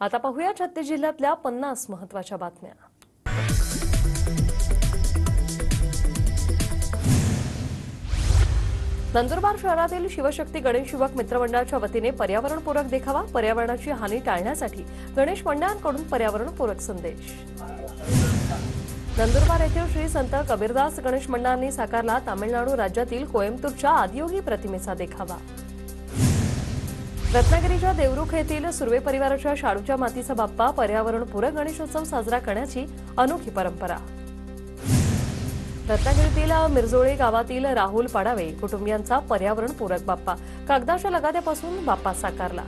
आता पाहूया छत्तीस जिल्ह्यातल्या 50 महत्त्वाच्या बातम्या। नंदुरबार शहरातील शिवशक्ती गणेश युवक मित्र मंडळाच्या वतीने पर्यावरणपूरक देखावा, पर्यावरणाची हानी टाळण्यासाठी गणेश मंडळांकडून पर्यावरणपूरक संदेश। नंदुरबार येथील श्री संत कबीरदास गणेश मंडळांनी साकारला तामिळनाडू राज्यातील कोयंबतूरच्या आदियोगी प्रतिमेचा देखावा। रत्नागिरीच्या देवरुख येथील सुर्वे परिवाराच्या शाडूच्या मातीचा बाप्पा, पर्यावरणपूरक गणेशोत्सव साजरा करण्याची अनोखी परंपरा। रत्नागिरीतील मिरजोळे गावातील राहुल पाडावे कुटुंबियांचा पर्यावरणपूरक बाप्पा, कागदाच्या लगाद्यापासून बाप्पा साकारला।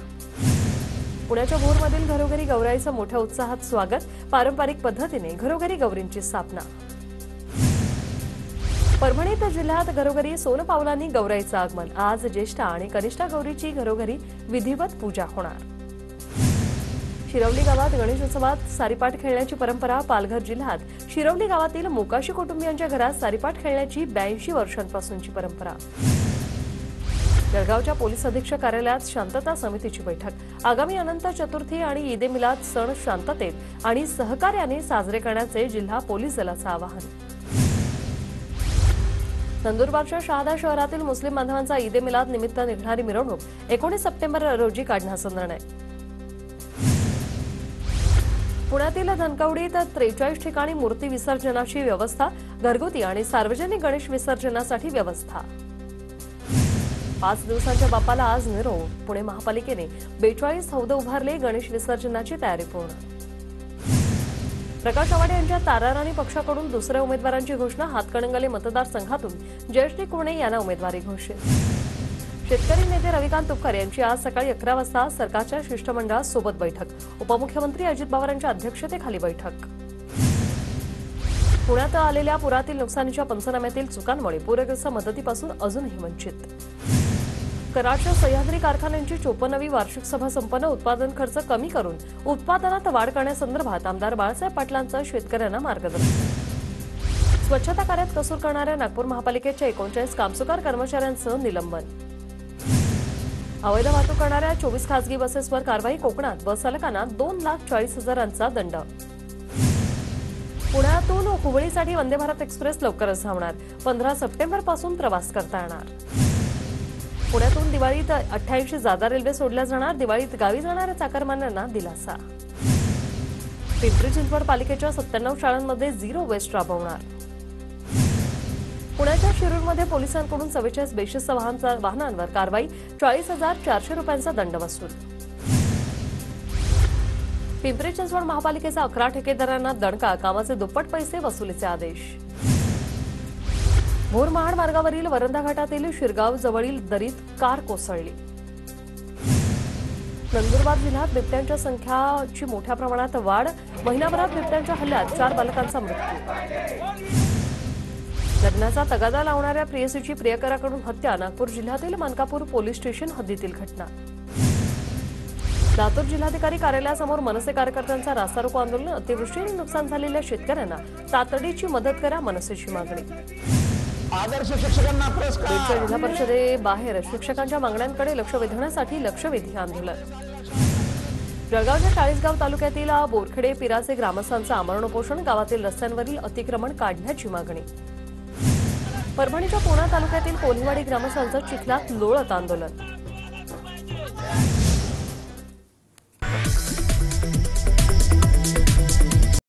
पुण्याच्या भोरमधील घरोघरी गौराईचं मोठ्या उत्साहात स्वागत, पारंपरिक पद्धतीने घरोघरी गौरींची स्थापना। परभणीत जिल्ह्यात घरोघरी सोनपावलांनी गौराईचं आगमन, आज ज्येष्ठा आणि कनिष्ठा गौरीची घरोघरी विधिवत पूजा होणार। शिरवली गावात गणेशोत्सवात सारीपाट खेळण्याची परंपरा, पालघर जिल्ह्यात शिरवली गावातील मोकाशी कुटुंबियांच्या घरात सारीपाट खेळण्याची 82 वर्षांपासूनची परंपरा। जळगावच्या पोलीस अधीक्षक कार्यालयात शांतता समितीची बैठक, आगामी अनंत चतुर्थी आणि ईद ए मिलाद सण शांततेत आणि सहकार्याने साजरे करण्याचे जिल्हा पोलीस दलाचं आवाहन। नंदुरबारच्या शहादा शहरातील मुस्लिम बांधवांचा ईद ए मिलाद निमित्त निघणारी मिरवणूक 19 सप्टेंबर रोजी काढण्याचा निर्णय। पुण्यातील धनकवडीत 43 ठिकाणी मूर्ती विसर्जनाची व्यवस्था, घरगुती आणि सार्वजनिक गणेश विसर्जनासाठी व्यवस्था। 5 दिवसांच्या बाप्पाला आज निरोप, पुणे महापालिकेने 42 हौद उभारले, गणेश विसर्जनाची तयारी पूर्ण। प्रकाश आवाडे यांच्या ताराराणी पक्षाकडून दुसऱ्या उमेदवारांची घोषणा, हातकणंगले मतदारसंघातून जयश्री कुरणे यांना उमेदवारी घोषित। शेतकरी नेते रविकांत तुपकर यांची आज सकाळी 11 वाजता सरकारच्या शिष्टमंडळासोबत बैठक, उपमुख्यमंत्री अजित पवार यांच्या अध्यक्षतेखाली बैठक। पुण्यात आलेल्या पुरातील नुकसानीच्या पंचनाम्यातील चुकांमुळे पूरग्रस्त मदतीपासून अजूनही वंचित। कराडच्या सह्याद्री कारखान्यांची 54वी वार्षिक सभा संपन्न, उत्पादन खर्च कमी करून उत्पादनात वाढ करण्यासंदर्भात आमदार बाळासाहेब पाटलांचं शेतकऱ्यांना मार्गदर्शन। स्वच्छता कार्यात कसूर करणाऱ्या नागपूर महापालिकेच्या 39 कामचुकार कर्मचाऱ्यांचं निलंबन। अवैध वाहतूक करणाऱ्या 24 खासगी बसेसवर कारवाई, कोकणात बस चालकांना 2,40,000चा दंड। पुण्यातून हुबळीसाठी वंदे भारत एक्सप्रेस लवकरच धावणार, 15 सप्टेंबरपासून प्रवास करता येणार। पुण्यातून दिवाळीत 88 जादा रेल्वे सोडल्या जाणार, दिवाळीत गावी जाणाऱ्या चाकरमान्यांना दिलासा। पिंपरी चिंचवड पालिकेच्या 97 शाळांमध्ये झिरो वेस्ट राबवणार। पुण्याच्या शिरूरमध्ये पोलिसांकडून 44 बेशिस्त वाहनांवर कारवाई, 40,400 रुपयांचा दंड वसूल। पिंपरी चिंचवड महापालिकेचा 11 ठेकेदारांना दणका, कामाचे दुप्पट पैसे वसुलीचे आदेश। भोर महाड मार्गावरील वरंधा घाटातील शिरगाव जवळील दरीत कार कोसळली। नंदुरबार जिल्ह्यात बिबट्यांच्या संख्येची मोठ्या प्रमाणात वाढ, महिनाभरात बिबट्यांच्या हल्ल्यात 4 बालकांचा मृत्यू। लग्नाचा तगादा लावणाऱ्या प्रेयसीची प्रियकराकडून हत्या, नागपूर जिल्ह्यातील मानकापूर पोलीस स्टेशन हद्दीतील घटना। लातूर जिल्हाधिकारी कार्यालयासमोर मनसे कार्यकर्त्यांचा रास्तारोको आंदोलन, अतिवृष्टीने नुकसान झालेल्या शेतकऱ्यांना तातडीची मदत करा, मनसेची मागणी। आदर्श शिक्षकांना पुरस्कार, जिल्हा परिषदेबाहेर शिक्षकांच्या मागण्यांकडे लक्ष वेधण्यासाठी लक्षवेधी आंदोलन। जळगावच्या चाळीसगाव तालुक्यातील बोरखेडे पिराचे ग्रामस्थांचं आमरण उपोषण, गावातील रस्त्यांवरील अतिक्रमण काढण्याची मागणी। परभणीच्या पूर्णा तालुक्यातील कोल्हेवाडी ग्रामस्थांचं चिखलात लोळत आंदोलन।